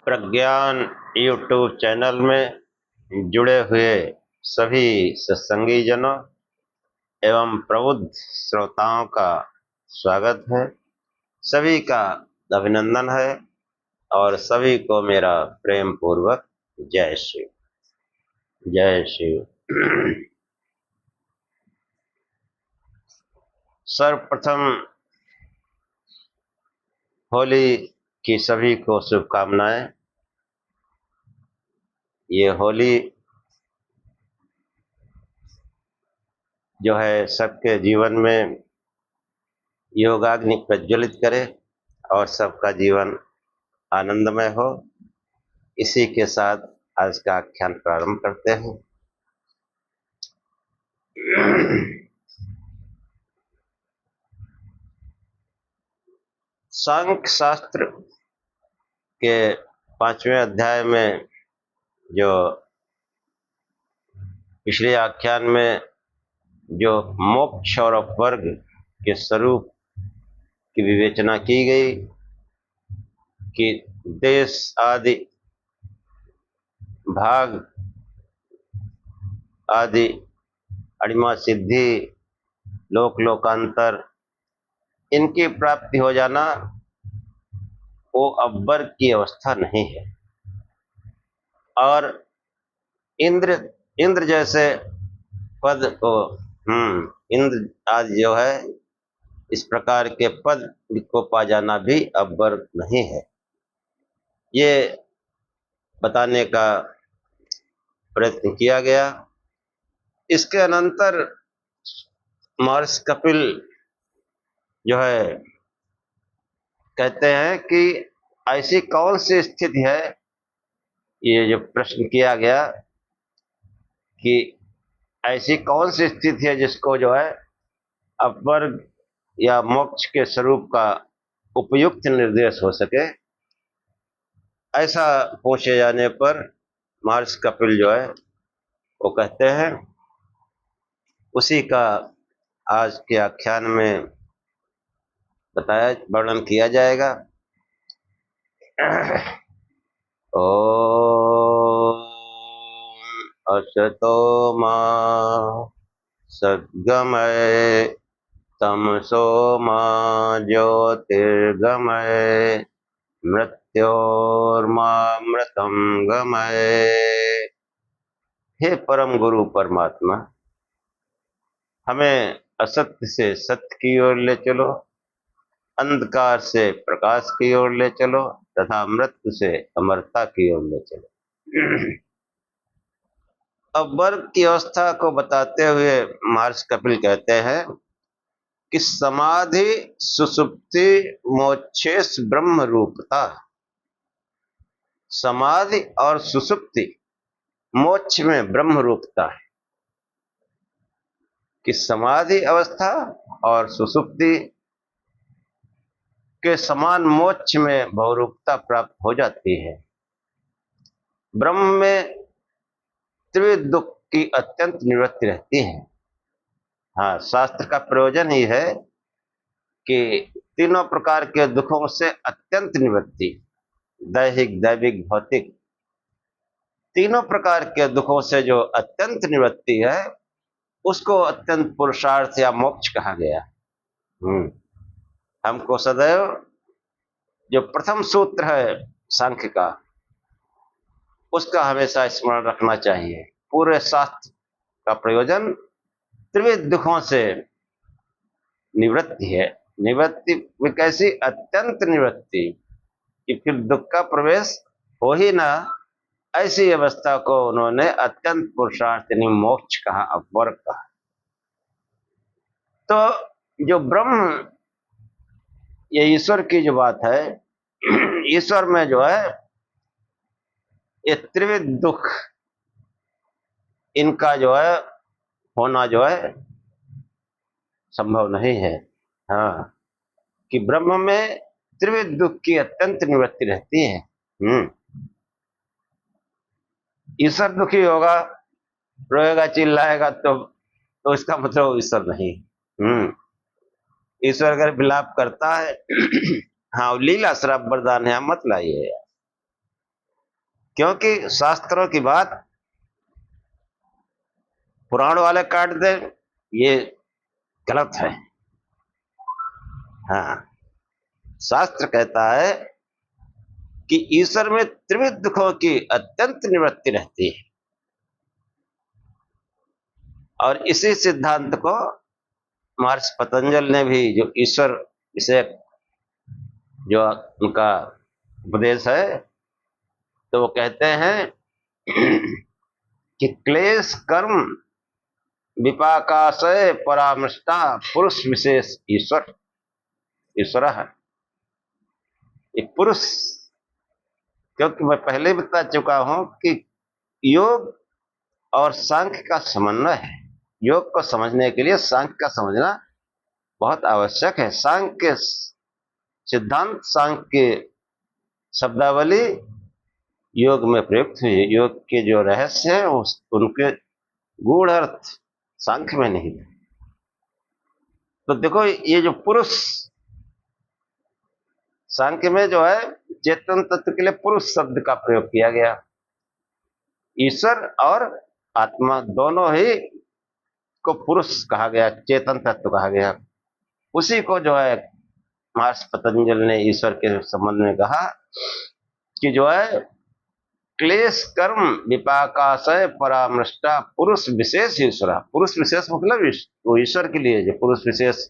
प्रज्ञान YouTube channel में जुड़े हुए सभी सत्संगी जनों एवं प्रबुद्ध श्रोताओं का स्वागत है। सभी का अभिनंदन है और सभी को मेरा प्रेम पूर्वक जय शिव जय शिव। सर्वप्रथम होली की सभी को शुभकामनाएं। ये होली जो है सबके जीवन में योगाग्नि प्रज्वलित करे और सबका जीवन आनंदमय हो। इसी के साथ आज का आख्यान प्रारंभ करते हैं। सांख्य शास्त्र के 5वें अध्याय में जो पिछले आख्यान में जो मोक्ष और अपवर्ग के स्वरूप की विवेचना की गई कि देश आदि भाग आदि अणिमा सिद्धि लोक लोकांतर इनकी प्राप्ति हो जाना वो अपवर्ग की अवस्था नहीं है। और इंद्र जैसे पद को इंद्र आदि जो है इस प्रकार के पद को पा जाना भी अपवर्ग नहीं है। ये बताने का प्रयत्न किया गया। इसके अनंतर महर्षि कपिल जो है कहते हैं कि ऐसी कौन सी स्थिति है, ये जो प्रश्न किया गया कि ऐसी कौन सी स्थिति है जिसको जो है अपवर्ग या मोक्ष के स्वरूप का उपयुक्त निर्देश हो सके। ऐसा पूछे जाने पर महर्षि कपिल जो है वो कहते हैं, उसी का आज के आख्यान में बताया वर्णन किया जाएगा। ओम असतो मा सद्गमय तमसो मा ज्योतिर्गमय मृत्योर्मामृतं गमय। हे परम गुरु परमात्मा, हमें असत्य से सत्य की ओर ले चलो, अंधकार से प्रकाश की ओर ले चलो तथा मृत्यु से अमरता की ओर ले चलो। अब वर्ग की अवस्था को बताते हुए महर्षि कपिल कहते हैं कि समाधि सुषुप्ति मोक्षेश ब्रह्म रूपता। समाधि और सुषुप्ति मोक्ष में ब्रह्म रूपता है कि समाधि अवस्था और सुषुप्ति के समान मोक्ष में बहुरूपता प्राप्त हो जाती है। ब्रह्म में त्रिविध दुख की अत्यंत निवृत्ति रहती है। हाँ, शास्त्र का प्रयोजन ही है कि तीनों प्रकार के दुखों से अत्यंत निवृत्ति, दैहिक दैविक भौतिक, तीनों प्रकार के दुखों से जो अत्यंत निवृत्ति है उसको अत्यंत पुरुषार्थ या मोक्ष कहा गया। हमको सदैव जो प्रथम सूत्र है सांख्य का उसका हमेशा स्मरण रखना चाहिए। पूरे शास्त्र का प्रयोजन त्रिविध दुखों से निवृत्ति है। निवृत्ति कैसी? अत्यंत निवृत्ति कि फिर दुख का प्रवेश हो ही ना, ऐसी अवस्था को उन्होंने अत्यंत पुरुषार्थ यानी मोक्ष कहा, अपवर्ग कहा। तो जो ब्रह्म, ये ईश्वर की जो बात है, ईश्वर में जो है ये त्रिविध दुख इनका जो है होना जो है संभव नहीं है। हाँ, कि ब्रह्म में त्रिविध दुख की अत्यंत निवृत्ति रहती है। ईश्वर दुखी होगा, रोएगा, चिल्लाएगा तो इसका मतलब ईश्वर नहीं। ईश्वर अगर विलाप करता है हाँ, लीला श्राप वरदान है, मत लाइए। क्योंकि शास्त्रों की बात पुराण वाले काट दे, ये गलत है। हाँ, शास्त्र कहता है कि ईश्वर में त्रिविध दुखों की अत्यंत निवृत्ति रहती है, और इसी सिद्धांत को महर्षि पतंजल ने भी, जो ईश्वर विषयक जो उनका उपदेश है, तो वो कहते हैं कि क्लेश कर्म विपाकाशय परामृष्टा पुरुष विशेष ईश्वर ईश्वर है। एक पुरुष, क्योंकि मैं पहले बता चुका हूं कि योग और सांख्य का समन्वय है। योग को समझने के लिए सांख्य का समझना बहुत आवश्यक है। सांख्य सिद्धांत, सांख्य शब्दावली योग में प्रयुक्त हुई है। योग के जो रहस्य है उनके गूढ़ अर्थ सांख्य में नहीं है। तो देखो, ये जो पुरुष, सांख्य में जो है चेतन तत्व के लिए पुरुष शब्द का प्रयोग किया गया। ईश्वर और आत्मा दोनों ही को पुरुष कहा गया, चेतन तत्व कहा गया। उसी को जो है महर्षि पतंजल ने ईश्वर के संबंध में कहा कि जो है क्लेश कर्म विपाकाशय परामृष्टा पुरुष विशेष ईश्वर। पुरुष विशेष मतलब वो ईश्वर के लिए जो पुरुष विशेष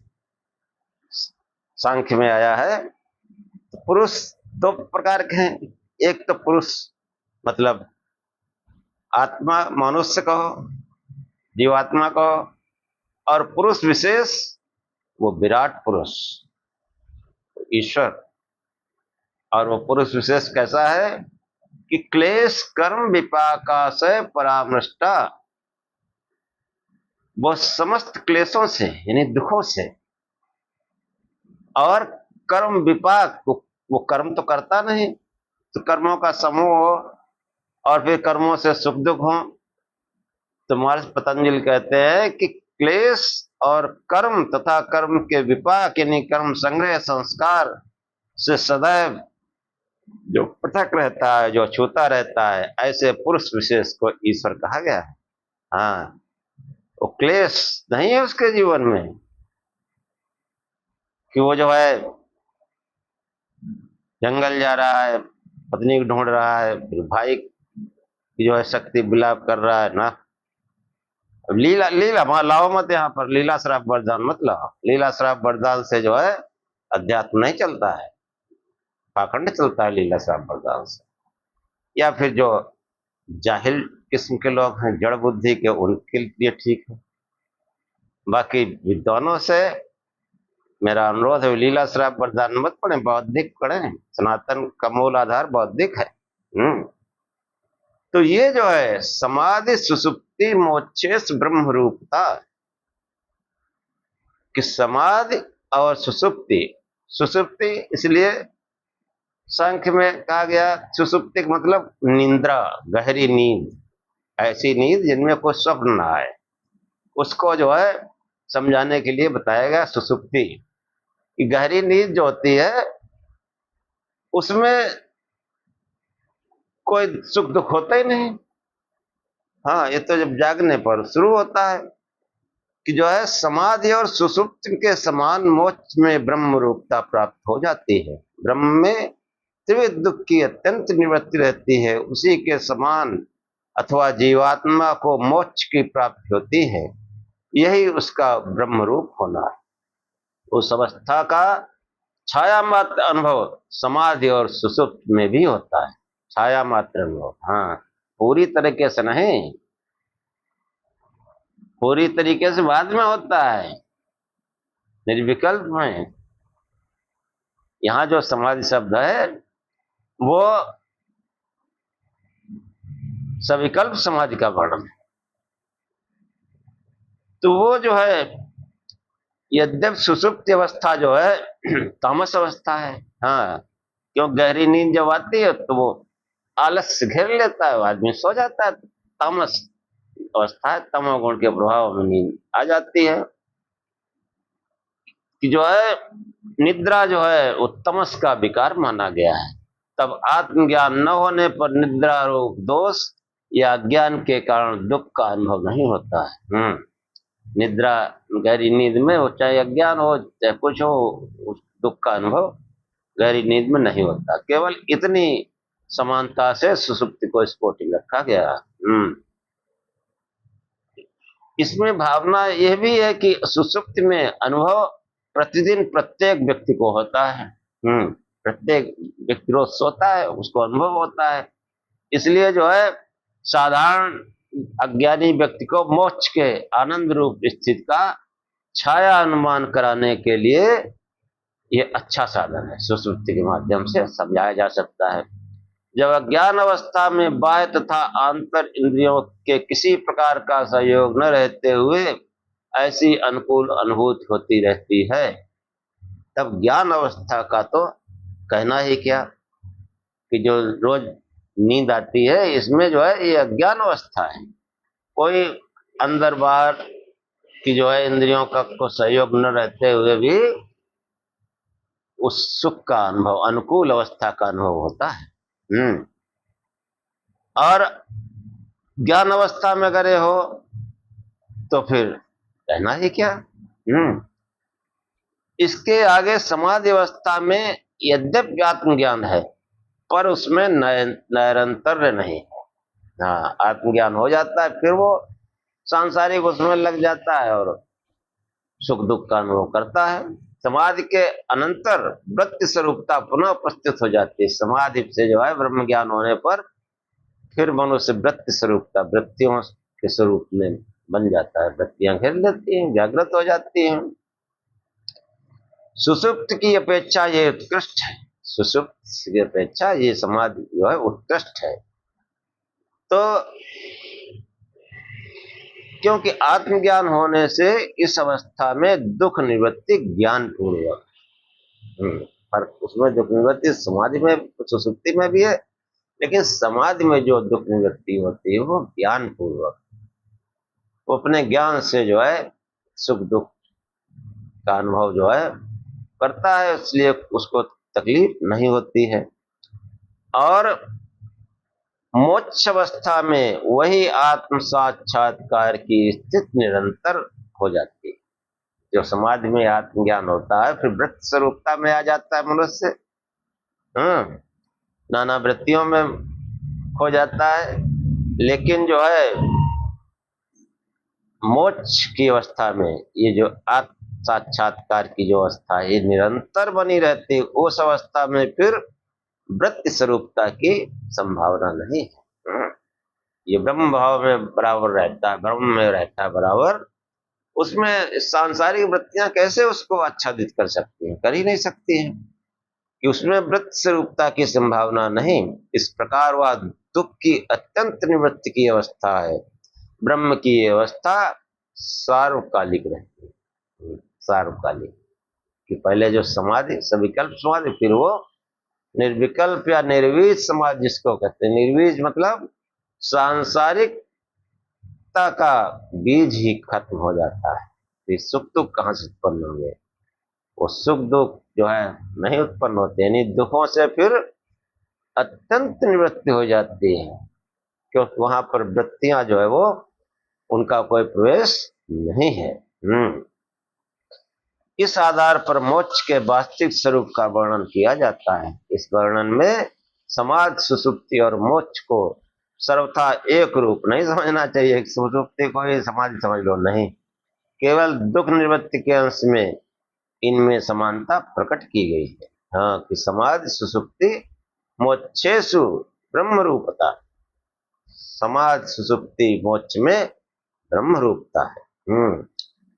सांख्य में आया है। तो पुरुष दो प्रकार के हैं। एक तो पुरुष मतलब आत्मा, मनुष्य कहो, जीवात्मा कहो, और पुरुष विशेष वो विराट पुरुष ईश्वर। और वो पुरुष विशेष कैसा है कि क्लेश कर्म विपाकाशय परामृष्टा, वो समस्त क्लेशों से यानी दुखों से, और कर्म विपाक, वो कर्म तो करता नहीं, तो कर्मों का समूह हो और फिर कर्मों से सुख दुख हो। तो महर्षि पतंजलि कहते हैं कि क्लेश और कर्म तथा कर्म के विपाक यानी कर्म संग्रह संस्कार से सदैव जो पृथक रहता है, जो छूता रहता है, ऐसे पुरुष विशेष को ईश्वर कहा गया है। हाँ, वो क्लेश नहीं है उसके जीवन में कि वो जो है जंगल जा रहा है, पत्नी को ढूंढ रहा है, फिर भाई की जो है शक्ति विलाप कर रहा है ना। अब लीला लीला वहां लाओ मत, यहाँ पर लीला श्राप वरदान मत लाओ। लीला श्राप वरदान से जो है अध्यात्म नहीं चलता है, पाखंड चलता है लीला श्राप वरदान से। या फिर जो जाहिल किस्म के लोग हैं, जड़ बुद्धि के, उनके लिए ठीक है। बाकी विद्वानों से मेरा अनुरोध है, लीला श्राप वरदान मत पढ़े, बौद्धिक पढ़े। सनातन का मूल आधार बौद्धिक है। तो ये जो है समाधि सुसुप्ति मोक्षेश ब्रह्म रूपता, कि समाधि और सुसुप्ति, सुसुप्ति इसलिए सांख्य में कहा गया, सुसुप्ति का मतलब निंद्रा, गहरी नींद, ऐसी नींद जिनमें कोई स्वप्न ना आए, उसको जो है समझाने के लिए बताया गया सुसुप्ति। कि गहरी नींद जो होती है उसमें कोई सुख दुख होता ही नहीं। हाँ, ये तो जब जागने पर शुरू होता है कि जो है समाधि और सुसुप्ति के समान मोक्ष में ब्रह्म रूपता प्राप्त हो जाती है। ब्रह्म में त्रिविध दुख की अत्यंत निवृत्ति रहती है, उसी के समान अथवा जीवात्मा को मोक्ष की प्राप्ति होती है। यही उसका ब्रह्म रूप होना है। उस अवस्था का छाया मात्र अनुभव समाधि और सुसुप्ति में भी होता है। छाया मात्र अनुभव, हाँ, पूरी तरीके से नहीं, पूरी तरीके से बाद में होता है, निर्विकल्प में। यहां जो समाधि शब्द है वो सविकल्प समाधि का वर्णन है। तो वो जो है, यद्यप सुसुप्ति अवस्था जो है तामस अवस्था है। हाँ, क्यों, गहरी नींद जब आती है तो वो आलस्य घेर लेता है, आदमी सो जाता है। तामस अवस्था है, तमोगुण के प्रभाव में नींद आ जाती है। कि जो है निद्रा जो है वो तमस का विकार माना गया है। तब आत्मज्ञान न होने पर निद्रा रोग दोष या अज्ञान के कारण दुख का अनुभव नहीं होता है। निद्रा, गहरी नींद में हो, चाहे अज्ञान हो चाहे कुछ हो, उस दुख का अनुभव गहरी नींद में नहीं होता। केवल इतनी समानता से सुषुप्ति को स्फोटित रखा गया। इसमें भावना यह भी है कि सुषुप्ति में अनुभव प्रतिदिन प्रत्येक व्यक्ति को होता है। प्रत्येक व्यक्ति रोज सोता है, उसको अनुभव होता है। इसलिए जो है साधारण अज्ञानी व्यक्ति को मोक्ष के आनंद रूप स्थिति का छाया अनुमान कराने के लिए ये अच्छा साधन है। सुषुप्ति के माध्यम से समझाया जा सकता है। जब अज्ञान अवस्था में बाह्य तथा आंतर इंद्रियों के किसी प्रकार का सहयोग न रहते हुए ऐसी अनुकूल अनुभूति होती रहती है, तब ज्ञान अवस्था का तो कहना ही क्या, कि जो रोज नींद आती है इसमें जो है ये अज्ञान अवस्था है। कोई अंदर बाहर की जो है इंद्रियों का को सहयोग न रहते हुए भी उस सुख का अनुभव, अनुकूल अवस्था का अनुभव होता है। और ज्ञान अवस्था में अगर हो तो फिर कहना ही क्या। इसके आगे समाधि अवस्था में यद्यपि आत्मज्ञान है पर उसमें नैरंतर्य नहीं है। हाँ, आत्मज्ञान हो जाता है, फिर वो सांसारिक उसमें लग जाता है और सुख दुख का अनुभव करता है। समाधि के अनंतर वृत्ति स्वरूपता पुनः उपस्थित हो जाती है। समाधि से जो है ब्रह्म ज्ञान होने पर फिर मनुष्य वृत्ति स्वरूपता, वृत्तियों के स्वरूप में बन जाता है। वृत्तियां घेर लेती हैं, जागृत हो जाती हैं। सुषुप्त की अपेक्षा ये उत्कृष्ट है। सुषुप्त की अपेक्षा ये समाधि जो है उत्कृष्ट है। तो क्योंकि आत्मज्ञान होने से इस अवस्था में दुख निवृत्ति ज्ञान पूर्वक, पर उसमें दुख निवृत्ति समाधि में, सुषुप्ति में भी है, लेकिन समाधि में जो दुख निवृत्ति होती है वो ज्ञान पूर्वक, वो अपने ज्ञान से जो है सुख दुख का अनुभव जो है करता है, इसलिए उसको तकलीफ नहीं होती है। और मोक्ष अवस्था में वही आत्म साक्षात्कार की स्थिति निरंतर हो जाती है। जो समाधि में आत्मज्ञान होता है फिर वृत्ति स्वरूपता में आ जाता है मनुष्य, नाना वृत्तियों में खो जाता है। लेकिन जो है मोक्ष की अवस्था में ये जो आत्म साक्षात्कार की जो अवस्था है ये निरंतर बनी रहती है। उस अवस्था में फिर वृत्ति स्वरूपता की संभावना नहीं है। ये ब्रह्म भाव में बराबर रहता है, ब्रह्म में रहता है बराबर। उसमें सांसारिक वृत्तियां कैसे उसको आच्छादित कर सकती हैं, कर ही नहीं सकती हैं, कि उसमें वृत्ति स्वरूपता की संभावना नहीं। इस प्रकार वह दुख की अत्यंत निवृत्ति की अवस्था है। ब्रह्म की अवस्था सार्वकालिक रहती है, सार्वकालिक। कि पहले जो समाधि, सविकल्प समाधि, फिर वो निर्विकल्प या निर्वीज समाधि जिसको कहते हैं। निर्वीज मतलब सांसारिकता का बीज ही खत्म हो जाता है। फिर सुख दुख कहाँ से उत्पन्न होंगे, वो सुख दुख जो है नहीं उत्पन्न होते, यानी दुखों से फिर अत्यंत निवृत्ति हो जाती है, क्योंकि वहां पर वृत्तियां जो है वो उनका कोई प्रवेश नहीं है। इस आधार पर मोक्ष के वास्तविक स्वरूप का वर्णन किया जाता है। इस वर्णन में समाधि, सुषुप्ति और मोक्ष को सर्वथा एक रूप नहीं समझना चाहिए। सुषुप्ति को ही समाधि समझ लो, नहीं, केवल दुख निवृत्ति के अंश में इनमें समानता प्रकट की गई है। हाँ, कि समाधि सुषुप्ति मोक्षेषु ब्रह्म रूपता, समाधि सुषुप्ति मोक्ष में ब्रह्म रूपता है।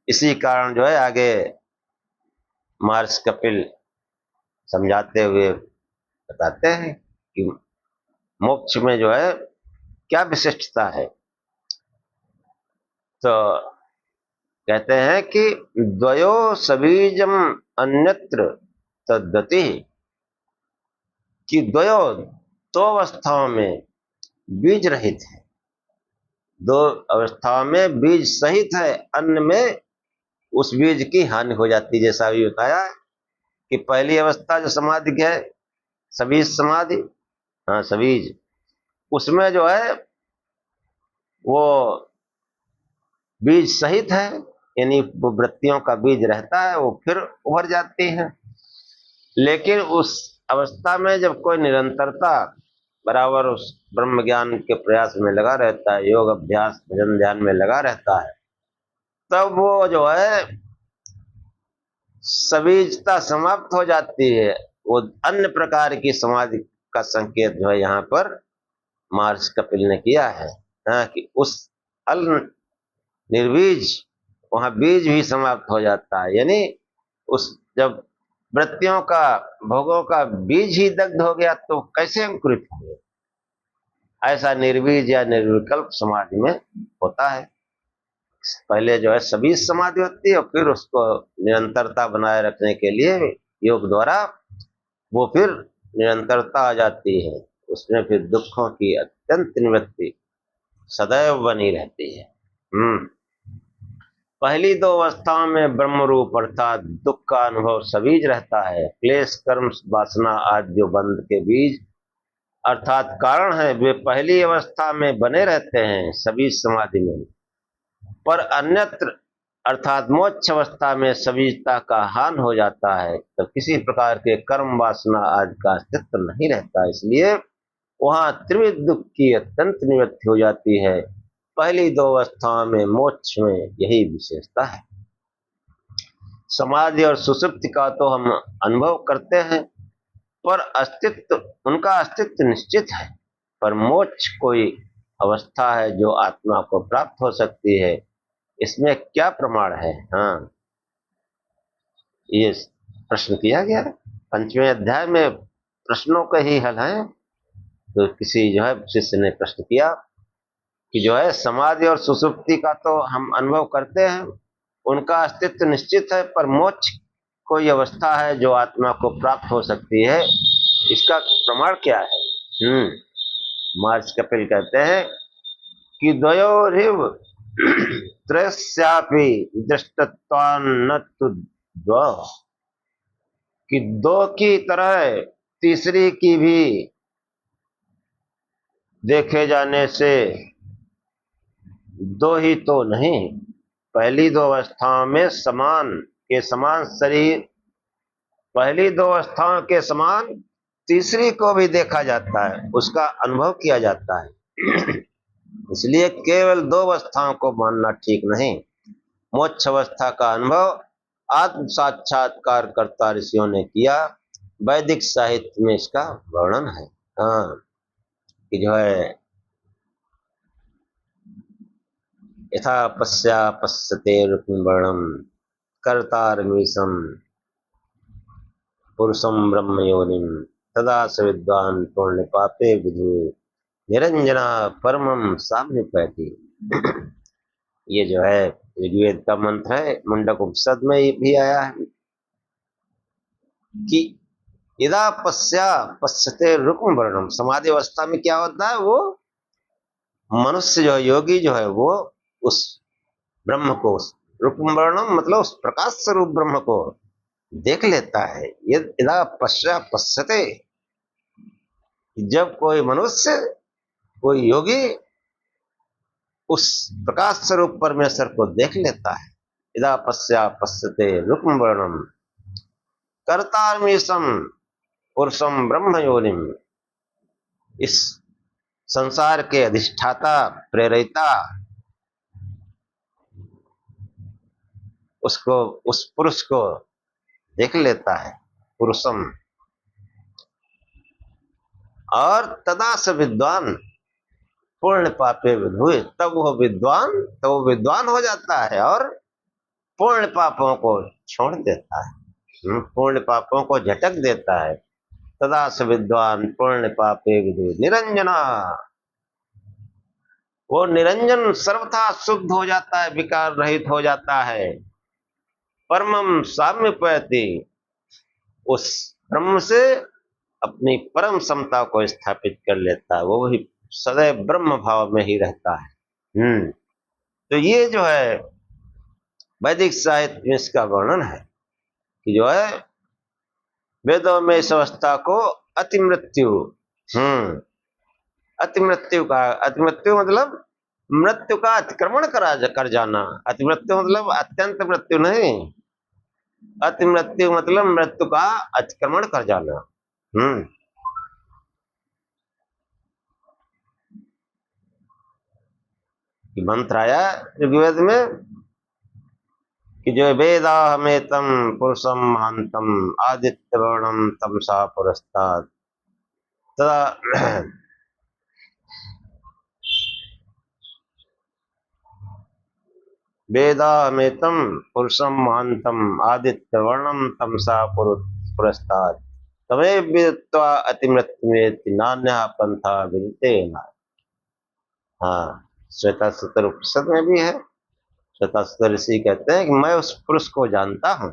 इसी कारण जो है आगे महर्षि कपिल समझाते हुए बताते हैं कि मोक्ष में जो है क्या विशिष्टता है। तो कहते हैं कि द्वयो सबीजम अन्यत्र तद्गति, कि द्वयो दो अवस्थाओं में बीज रहित है, दो अवस्थाओं में बीज सहित है, अन्य में उस बीज की हानि हो जाती है। जैसा भी बताया कि पहली अवस्था जो समाधि है, सबीज समाधि, हाँ सबीज, उसमें जो है वो बीज सहित है, यानी वो वृत्तियों का बीज रहता है, वो फिर उभर जाती है। लेकिन उस अवस्था में जब कोई निरंतरता बराबर उस ब्रह्म ज्ञान के प्रयास में लगा रहता है, योग अभ्यास भजन ध्यान में लगा रहता है, तब वो जो है सबीजता समाप्त हो जाती है। वो अन्य प्रकार की समाधि का संकेत जो है यहाँ पर महर्षि कपिल ने किया है, हाँ, कि उस अल निर्बीज, वहां बीज भी समाप्त हो जाता है, यानी उस जब वृत्तियों का भोगों का बीज ही दग्ध हो गया तो कैसे अंकुरित होंगे। ऐसा निर्बीज या निर्विकल्प समाधि में होता है। पहले जो है सभी समाधि होती है और फिर उसको निरंतरता बनाए रखने के लिए योग द्वारा वो फिर निरंतरता आ जाती है, उसमें फिर दुखों की अत्यंत निवृत्ति सदैव बनी रहती है। पहली दो अवस्थाओं में ब्रह्म रूप अर्थात दुख का अनुभव सबीज रहता है। क्लेश कर्म वासना आदि जो बंध के बीज अर्थात कारण है, वे पहली अवस्था में बने रहते हैं सबीज समाधि में, पर अन्यत्र अर्थात मोक्ष अवस्था में सबीजता का हान हो जाता है, तो किसी प्रकार के कर्म वासना आदि का अस्तित्व नहीं रहता, इसलिए वहां त्रिविध दुख की अत्यंत निवृत्ति हो जाती है। पहली दो अवस्थाओं में मोक्ष में यही विशेषता है। समाधि और सुषुप्ति का तो हम अनुभव करते हैं, पर अस्तित्व उनका अस्तित्व निश्चित है, पर मोक्ष कोई अवस्था है जो आत्मा को प्राप्त हो सकती है, इसमें क्या प्रमाण है। हाँ, ये प्रश्न किया गया है पंचवें अध्याय में, प्रश्नों का ही हल है। तो किसी जो है शिष्य ने प्रश्न किया कि जो है समाधि और सुषुप्ति का तो हम अनुभव करते हैं, उनका अस्तित्व निश्चित है, पर मोक्ष कोई अवस्था है जो आत्मा को प्राप्त हो सकती है, इसका प्रमाण क्या है। महर्षि कपिल कहते हैं कि द्वयोरिव त्रयस्यापि दृष्टत्वान्न तु द्वौ, कि दो की तरह तीसरी की भी देखे जाने से दो ही तो नहीं, पहली दो अवस्थाओं में समान शरीर, पहली दो अवस्थाओं के समान तीसरी को भी देखा जाता है, उसका अनुभव किया जाता है। इसलिए केवल दो अवस्थाओं को मानना ठीक नहीं। मोक्ष अवस्था का अनुभव आत्म साक्षात्कार कर्ता ऋषियों ने किया, वैदिक साहित्य में इसका वर्णन है। हाँ, कि जो है यथा पश्या पश्यते रुक्मवर्णम कर्तारमीशम पुरुषम ब्रह्म योनिम तदा स विद्वान पुण्य पापे विधु निरंजना परमम साम्यपैति। ये जो है ऋग्वेद का मंत्र है, मुंडक उपनिषद में भी आया है कि यदा पश्या पश्यते रुक्म वर्णम, समाधि अवस्था में क्या होता है, वो मनुष्य जो योगी जो है वो उस ब्रह्म को, रुक्म वर्णम मतलब उस प्रकाश स्वरूप ब्रह्म को देख लेता है। यदा पश्या पश्यते, जब कोई मनुष्य कोई योगी उस प्रकाश स्वरूप परमेश्वर को देख लेता है, यदा पश्या पश्यते रुक्म वर्णम कर्तारमीशम पुरुषम ब्रह्म योनिम, इस संसार के अधिष्ठाता प्रेरिता उसको, उस पुरुष को देख लेता है, पुरुषम, और तदा से विद्वान पूर्ण पापे विधुए, तब वो विद्वान हो जाता है और पूर्ण पापों को छोड़ देता है, पूर्ण पापों को झटक देता है। तदा से विद्वान पूर्ण पापे विधुए निरंजना, वो निरंजन सर्वथा शुद्ध हो जाता है, विकार रहित हो जाता है। परमम साम्यपैति, उस ब्रह्म से अपनी परम समता को स्थापित कर लेता है, वो भी सदैव ब्रह्म भाव में ही रहता है। तो ये जो है वैदिक साहित्य में इसका वर्णन है कि जो है वेदों में इस अवस्था को अति मृत्यु। अति मृत्यु का, अति मृत्यु मतलब मृत्यु का अतिक्रमण कर जाना। अति मृत्यु मतलब अत्यंत मृत्यु नहीं, अति मृत्यु मतलब मृत्यु का अतिक्रमण कर जाना। मंत्र आया ऋग्वेद में कि जो वेदाहमेतं पुरुषं महान्तं आदित्य वर्णम तमसा पुरस्तात् तदा वेदाहमेतं पुरुषं महान्तं आदित्य वर्णम तमसा पुरस्तात् तमेव विदित्वा अतिमृत्युमेति नान्यः पंथा विदिते न। हाँ, श्वेताश्वतर उपनिषद में भी है। श्वेताश्वतर ऋषि कहते हैं कि मैं उस पुरुष को जानता हूं,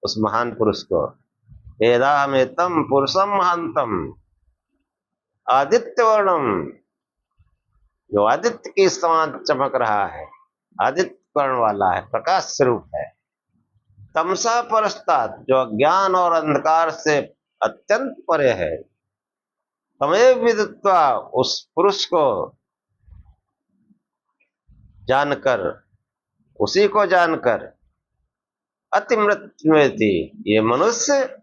उस महान पुरुष को। वेदाहमेतं पुरुषम महानतम आदित्य वर्णम, जो आदित्य की समान चमक रहा है, आदित्य वर्ण वाला है, प्रकाश स्वरूप है। तमसा परस्तात्, जो ज्ञान और अंधकार से अत्यंत परे है। तमेव विदित्वा, उस पुरुष को जानकर, उसी को जानकर अति मृत्यु में थी, ये मनुष्य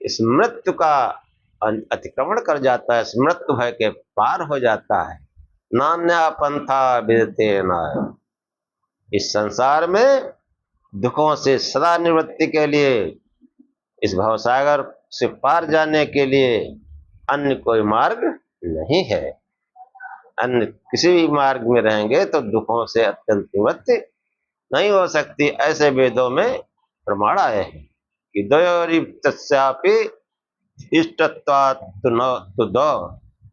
इस मृत्यु का अतिक्रमण कर जाता है, इस मृत्यु भय के पार हो जाता है। नान्या पंथा विदते न, इस संसार में दुखों से सदा निवृत्ति के लिए, इस भवसागर से पार जाने के लिए अन्य कोई मार्ग नहीं है। अन्य किसी भी मार्ग में रहेंगे तो दुखों से अत्यंत निवृत्ति नहीं हो सकती। ऐसे वेदों में प्रमाण आए हैं कि द्वयोरिप्तस्यापि इष्टत्वात् तु दो,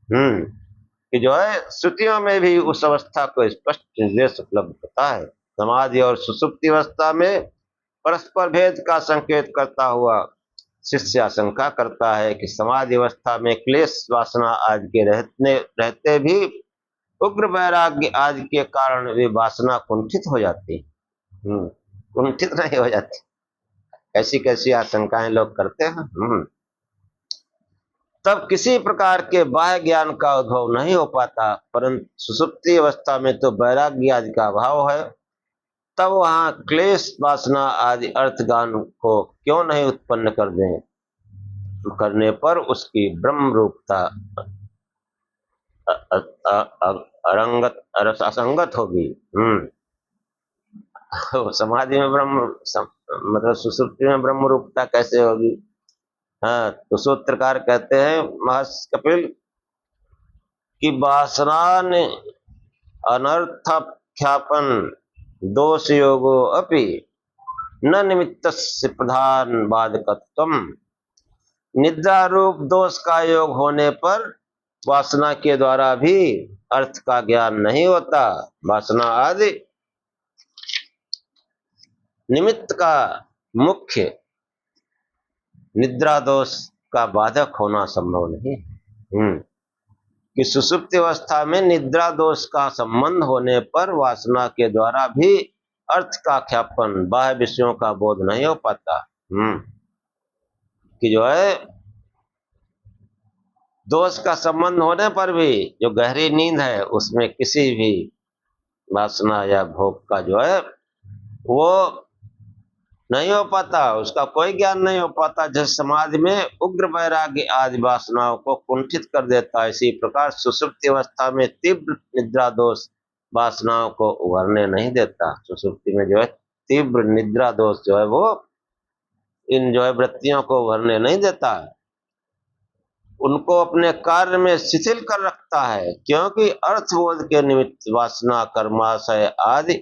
कि जो है श्रुतियों में भी उस अवस्था को स्पष्ट निर्देश उपलब्ध होता है। समाधि और सुसुप्ति अवस्था में परस्पर भेद का संकेत करता हुआ शिष्य आशंका करता है कि समाधि अवस्था में क्लेश वासना आदि के रहते भी उग्र वैराग्य आदि के कारण वे वासना कुंठित हो जाती, कुंठित नहीं हो जाती। ऐसी कैसी आशंकाएं लोग करते हैं। तब किसी प्रकार के बाह्य ज्ञान का उद्भव नहीं हो पाता, परंतु सुसुप्ति अवस्था में तो वैराग्य आदि का अभाव है। तब वहां क्लेश वासना आदि अर्थ ज्ञान को क्यों नहीं उत्पन्न कर दें, करने पर उसकी ब्रह्म रूपता असंगत होगी। समाधि में ब्रह्म मतलब सुसुप्ति में ब्रह्म रूपता कैसे होगी? हाँ, तो सूत्रकार कहते हैं महर्षि कपिल कि वासना ने अनर्थाख्यापन दोष योगो अपि न निमित्तस्य प्रधान बाधकत्वम, निद्रा रूप दोष का योग होने पर वासना के द्वारा भी अर्थ का ज्ञान नहीं होता। वासना आदि निमित्त का मुख्य निद्रा दोष का बाधक होना संभव नहीं। कि सुसुप्ति अवस्था में निद्रा दोष का संबंध होने पर वासना के द्वारा भी अर्थ का ख्यापन, बाह्य विषयों का बोध नहीं हो पाता। कि जो है दोष का संबंध होने पर भी जो गहरी नींद है उसमें किसी भी वासना या भोग का जो है वो नहीं हो पाता, उसका कोई ज्ञान नहीं हो पाता। जिस समाधि में उग्र वैराग्य आदि वासनाओं को कुंठित कर देता है, इसी प्रकार सुसुप्ति अवस्था में तीव्र निद्रा दोष वासनाओं को उभरने नहीं देता। सुसुप्ति में जो है तीव्र निद्रा दोष जो है वो इन जो है वृत्तियों को उभरने नहीं देता है, उनको अपने कार्य में शिथिल कर रखता है। क्योंकि अर्थबोध के निमित्त वासना कर्माशय आदि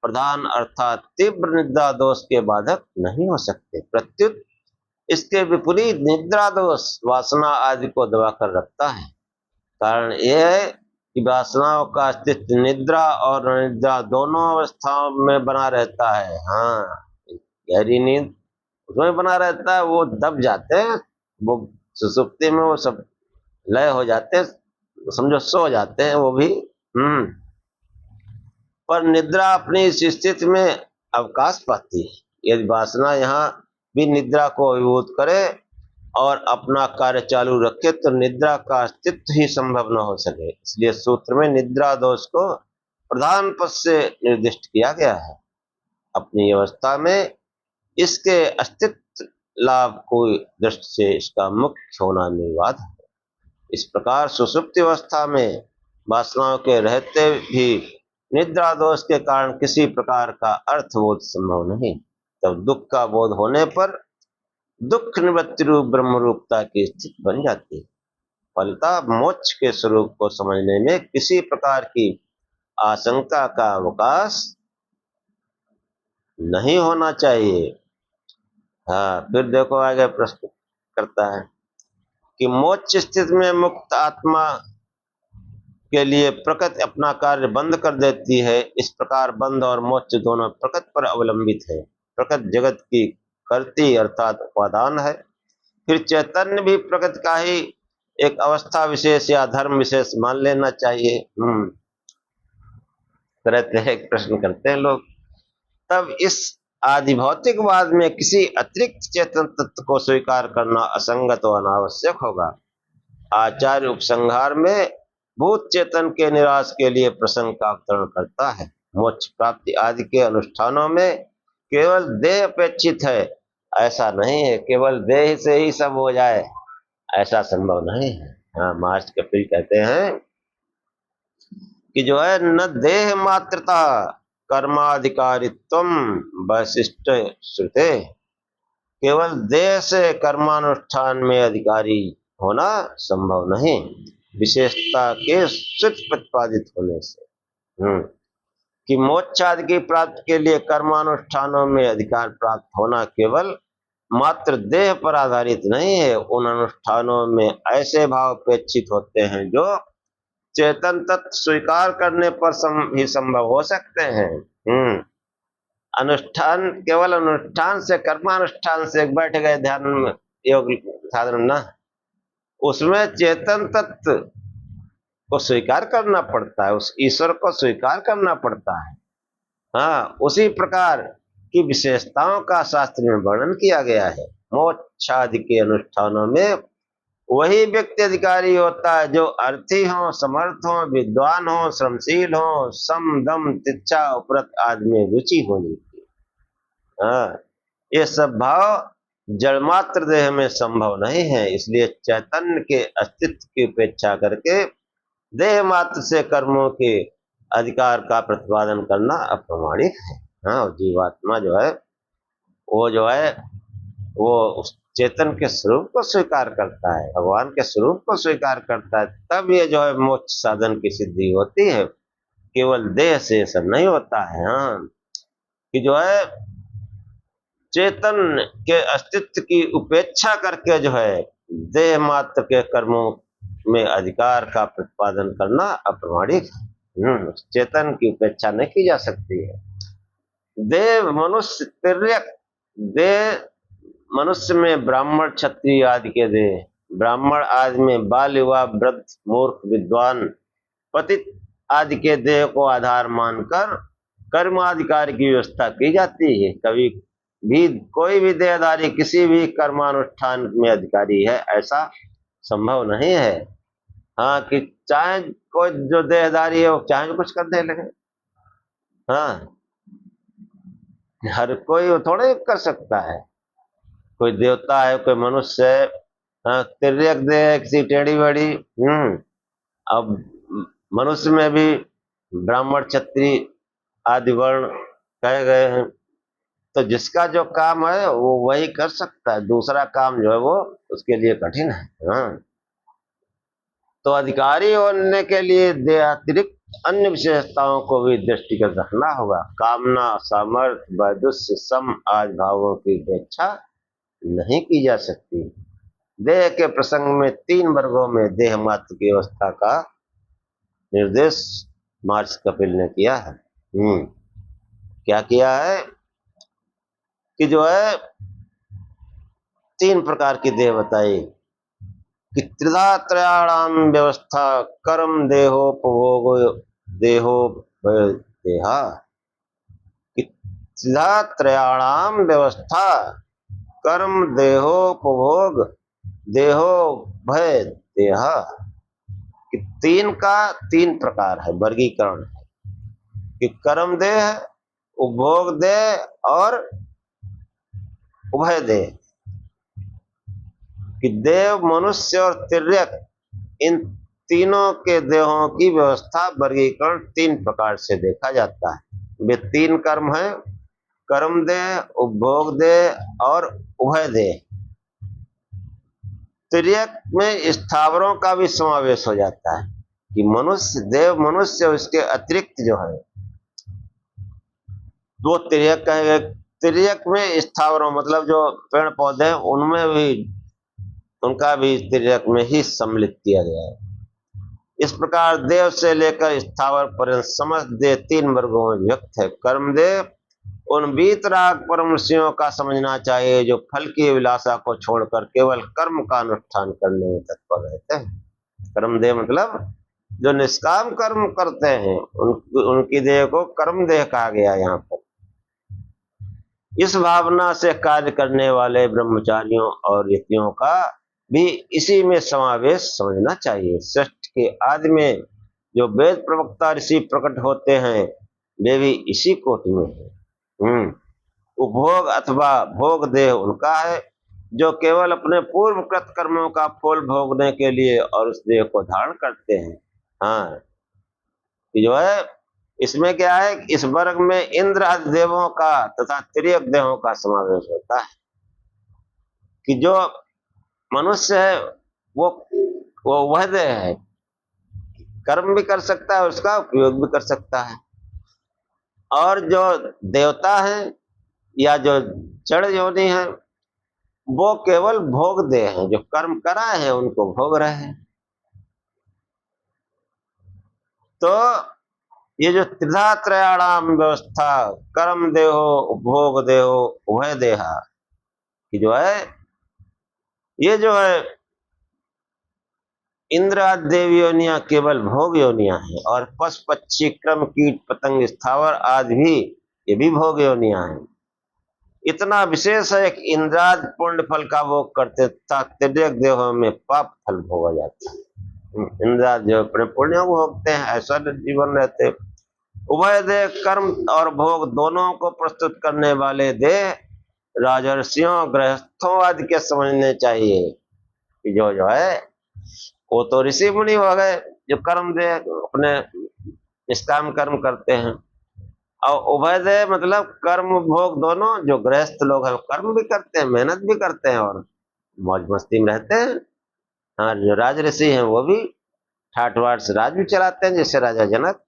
प्रधान अर्थात तीव्र निद्रा दोष के बाधक नहीं हो सकते। प्रत्युत इसके विपरीत निद्रा दोष वासना आदि को दबा कर रखता है। कारण यह है कि वासनाओं का अस्तित्व निद्रा और अनिद्रा दोनों अवस्थाओं में बना रहता है। हाँ, गहरी नींद उसमें बना रहता है, वो दब जाते हैं, वो सुसुप्ति में वो सब लय हो जाते हैं, समझो सो जाते हैं वो भी। पर निद्रा अपनी इस स्थिति में अवकाश पाती है। यदि वासना यहाँ भी निद्रा को अभिभूत करे और अपना कार्य चालू रखे तो निद्रा का अस्तित्व ही संभव न हो सके। इसलिए सूत्र में निद्रा दोष को प्रधान पद से निर्दिष्ट किया गया है। अपनी अवस्था में इसके अस्तित्व लाभ को दृष्टि से इसका मुख्य होना निर्वाध है। इस प्रकार सुषुप्ति अवस्था में वासनाओं के रहते भी निद्रा दोष के कारण किसी प्रकार का अर्थबोध संभव नहीं। तब दुख का बोध होने पर दुख निवृत्ति रूप ब्रह्म रूपता की स्थिति बन जाती है। फलतः मोक्ष के स्वरूप को समझने में किसी प्रकार की आशंका का अवकाश नहीं होना चाहिए। हाँ, फिर देखो आगे प्रश्न करता है कि मोक्ष स्थिति में मुक्त आत्मा के लिए प्रकृति अपना कार्य बंद कर देती है। इस प्रकार बंद और मोक्ष दोनों प्रकृति पर अवलंबित है। प्रकृति जगत की करती अर्थात उपादान है। फिर चैतन्य भी प्रकृति का ही एक अवस्था विशेष या धर्म विशेष मान लेना चाहिए। करते हैं, एक प्रश्न करते हैं लोग। तब इस आदि भौतिकवाद में किसी अतिरिक्त चेतन तत्व को स्वीकार करना असंगत और अनावश्यक होगा। आचार्य उपसंहार में भूत चेतन के निराश के लिए प्रसंग का अवतरण करता है। मोक्ष प्राप्ति आदि के अनुष्ठानों में केवल देह अपेक्षित है, ऐसा नहीं है। केवल देह से ही सब हो जाए ऐसा संभव नहीं है। हाँ, महर्षि कपिल कहते हैं कि जो है न देह मात्रता कर्माधिकारित्वम वैशिष्ट श्रुते, केवल देह से कर्मानुष्ठान में अधिकारी होना संभव नहीं, विशेषता के श्रुति प्रतिपादित होने से। कि मोक्ष आदि की प्राप्ति के लिए कर्मानुष्ठानों में अधिकार प्राप्त होना केवल मात्र देह पर आधारित नहीं है। उन अनुष्ठानों में ऐसे भाव अपेक्षित होते हैं जो चेतन तत्व स्वीकार करने पर ही संभव हो सकते हैं। अनुष्ठान केवल अनुष्ठान से, कर्मानुष्ठान से बैठ गए ध्यान में योग साधन ना, उसमें चेतन तत्व को स्वीकार करना पड़ता है, उस ईश्वर को स्वीकार करना पड़ता है। हाँ, उसी प्रकार की विशेषताओं का शास्त्र में वर्णन किया गया है। मोक्ष आदि के अनुष्ठानों में वही व्यक्ति अधिकारी होता है जो अर्थी हो, समर्थ हो, विद्वान हो, श्रमशील हो, सम दम तिच्छा उपरत आदि में रुचि होनी चाहिए। हाँ, ये सब भाव जड़मात्र देह में संभव नहीं है। इसलिए चैतन्य के अस्तित्व की उपेक्षा करके देह मात्र से कर्मों के अधिकार का प्रतिपादन करना अप्रमाणिक है। हाँ, जीवात्मा जो है वो उस चेतन के स्वरूप को स्वीकार करता है, भगवान के स्वरूप को स्वीकार करता है, तब ये जो है मोक्ष साधन की सिद्धि होती है। केवल देह से सब नहीं होता है। हाँ, कि जो है चेतन के अस्तित्व की उपेक्षा करके जो है देह मात्र के कर्मों में अधिकार का प्रतिपादन करना अप्रमाणिक है। चेतन की उपेक्षा नहीं की जा सकती है। देव मनुष्य तिर्यक देह, मनुष्य में ब्राह्मण क्षत्रिय आदि के देह, ब्राह्मण आदि में बाल युवा वृद्ध मूर्ख विद्वान पतित आदि के देह को आधार मानकर कर्माधिकार की व्यवस्था की जाती है। कभी भी कोई भी देहधारी किसी भी कर्मानुष्ठान में अधिकारी है ऐसा संभव नहीं है। हाँ, कि चाहे कोई जो देहधारी है वो चाहे कुछ करने लगे। हाँ, हर कोई वो थोड़े कर सकता है। कोई देवता है, कोई मनुष्य है, हाँ, तिर्यक देह है, किसी टेढ़ी बेढ़ी। अब मनुष्य में भी ब्राह्मण क्षत्रिय आदि वर्ण कहे गए हैं, तो जिसका जो काम है वो वही कर सकता है, दूसरा काम जो है वो उसके लिए कठिन है। हाँ, तो अधिकारी होने के लिए अतिरिक्त अन्य विशेषताओं को भी दृष्टिगत रखना होगा। कामना, सामर्थ्य, वैदुष्य, सम आदि भावों की उपेक्षा नहीं की जा सकती। देह के प्रसंग में 3 वर्गों में देह मात्र की अवस्था का निर्देश महर्षि कपिल ने किया है। क्या किया है कि जो है 3 प्रकार की देह बताई कि त्रिधा त्रयाणाम व्यवस्था कर्म देहोपभोग देहो देहा। त्रिधा त्रयाणाम व्यवस्था कर्म देहोपभोग देहो भय देह, कि तीन का तीन प्रकार है, वर्गीकरण है कि कर्म देह, उपभोग देह और उभय देह। कि देव, मनुष्य और तिर्यक, इन तीनों के देहों की व्यवस्था, वर्गीकरण तीन प्रकार से देखा जाता है। वे तीन कर्म है, कर्म देह, उपभोग देह और उभय देह। तिर्यक में स्थावरों का भी समावेश हो जाता है कि मनुष्य, देव, मनुष्य, उसके अतिरिक्त जो है दो तिर्यक कहेंगे। तिर्यक में स्थावरों मतलब जो पेड़ पौधे, उनमें भी, उनका भी तिर्यक में ही सम्मिलित किया गया है। इस प्रकार देव से लेकर स्थावर पर्यंत समस्त देह तीन वर्गों में विभक्त है। कर्म देव उन वीतराग परम ऋषियों का समझना चाहिए जो फल की अभिलाषा को छोड़कर केवल कर्म का अनुष्ठान करने में तत्पर रहते हैं। कर्म देह मतलब जो निष्काम कर्म करते हैं, उनकी देह को कर्म देह कहा गया। यहाँ पर इस भावना से कार्य करने वाले ब्रह्मचारियों और यतियों का भी इसी में समावेश समझना चाहिए। सृष्टि के आदि में जो वेद प्रवक्ता ऋषि प्रकट होते हैं, वे भी इसी कोटि में है। उपभोग अथवा भोग देह उनका है जो केवल अपने पूर्वकृत कर्मों का फल भोगने के लिए और उस देह को धारण करते हैं। हाँ, जो है इसमें क्या है, इस वर्ग में इंद्र आदि देवों का तथा तिर्यक देहों का समावेश होता है। कि जो मनुष्य है वो वह देह है, कर्म भी कर सकता है, उसका उपयोग भी कर सकता है। और जो देवता है या जो जड़ योनि है, वो केवल भोग देह है, जो कर्म कराए हैं उनको भोग रहे हैं। तो ये जो त्रिधा त्रयाणाम व्यवस्था, कर्म देहो, उपभोग देहो, उभय देहा, कि जो है ये जो है इंद्र आदि देव योनियां केवल भोग योनियां हैं, और पशु पक्षी क्रम कीट पतंग स्थावर आदि भी, ये भी भोग योनियां हैं। इतना विशेष है कि इंद्राद पुण्य फल का भोग करते तथा तिर्यक देहों में पाप फल भोगा जाता है। इंद्राद जो अपने पुण्यों को भोगते हैं, ऐसा जीवन रहते। उभय देह कर्म और भोग दोनों को प्रस्तुत करने वाले देह राजर्षियों, गृहस्थों आदि के समझने चाहिए कि जो है वो तो ऋषि मुनि हो गए जो कर्म देह अपने निष्काम कर्म करते हैं, और उभय देह मतलब कर्म भोग दोनों, जो गृहस्थ लोग हैं कर्म भी करते हैं, मेहनत भी करते हैं और मौज मस्ती में रहते हैं। हाँ, जो राज ऋषि हैं वो भी ठाठ वाठ से राज भी चलाते हैं, जैसे राजा जनक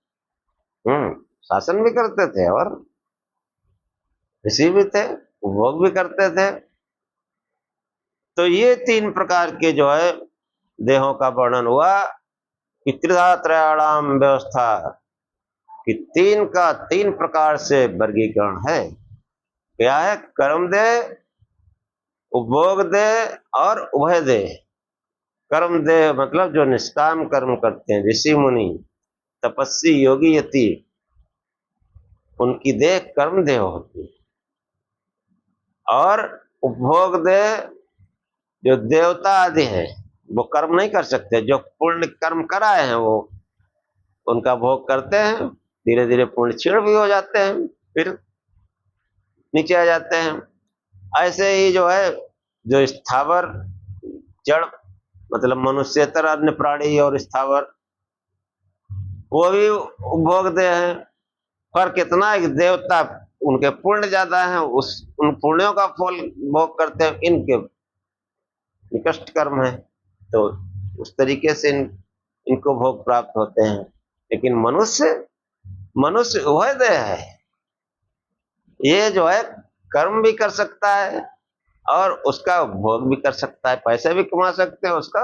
शासन भी करते थे और ऋषि भी थे, भोग भी करते थे। तो ये तीन प्रकार के जो है देहों का वर्णन हुआ कि त्रिधा त्रयाणाम व्यवस्था, कि तीन का तीन प्रकार से वर्गीकरण है। क्या है, कर्म दे, उपभोग दे और उभय दे। कर्म दे मतलब जो निष्काम कर्म करते हैं, ऋषि मुनि, तपस्वी, योगी, यति, उनकी देह कर्म देह होती है। और उपभोग दे जो देवता आदि हैं, वो कर्म नहीं कर सकते, जो पुण्य कर्म कराए हैं वो उनका भोग करते हैं, धीरे धीरे पुण्य क्षीण भी हो जाते हैं, फिर नीचे आ जाते हैं। ऐसे ही जो है जो स्थावर जड़ मतलब मनुष्यतर अन्य प्राणी और स्थावर, वो भी उपभोग दे हैं। पर कितना है, देवता उनके पुण्य ज्यादा है, उन पुण्यों का फल भोग करते हैं, इनके निकृष्ट कर्म है, तो उस तरीके से इनको भोग प्राप्त होते हैं। लेकिन मनुष्य उभय देह है, ये जो है कर्म भी कर सकता है और उसका भोग भी कर सकता है, पैसे भी कमा सकते हैं, उसका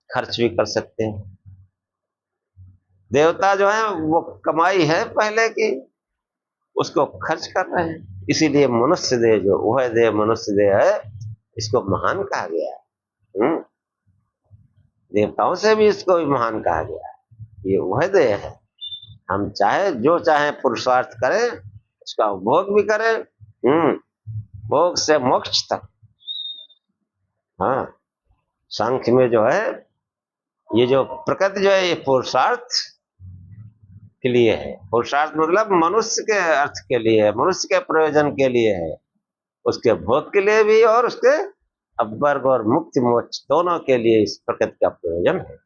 खर्च भी कर सकते हैं। देवता जो है वो कमाई है पहले की, उसको खर्च कर रहे हैं। इसीलिए मनुष्य देह, जो उभय देह मनुष्य देह है, इसको महान कहा गया है। देवताओं से भी इसको भी महान कहा गया है। ये उभय देह है, हम चाहे जो चाहे पुरुषार्थ करें, उसका उपभोग भी करें, भोग से मोक्ष तक। हाँ, सांख्य में जो है ये जो प्रकृति जो है ये पुरुषार्थ के लिए है। पुरुषार्थ मतलब मनुष्य के अर्थ के लिए है, मनुष्य के प्रयोजन के लिए है, उसके भोग के लिए भी और उसके अपवर्ग और मुक्ति मोक्ष दोनों के लिए इस प्रकृति का प्रयोजन है।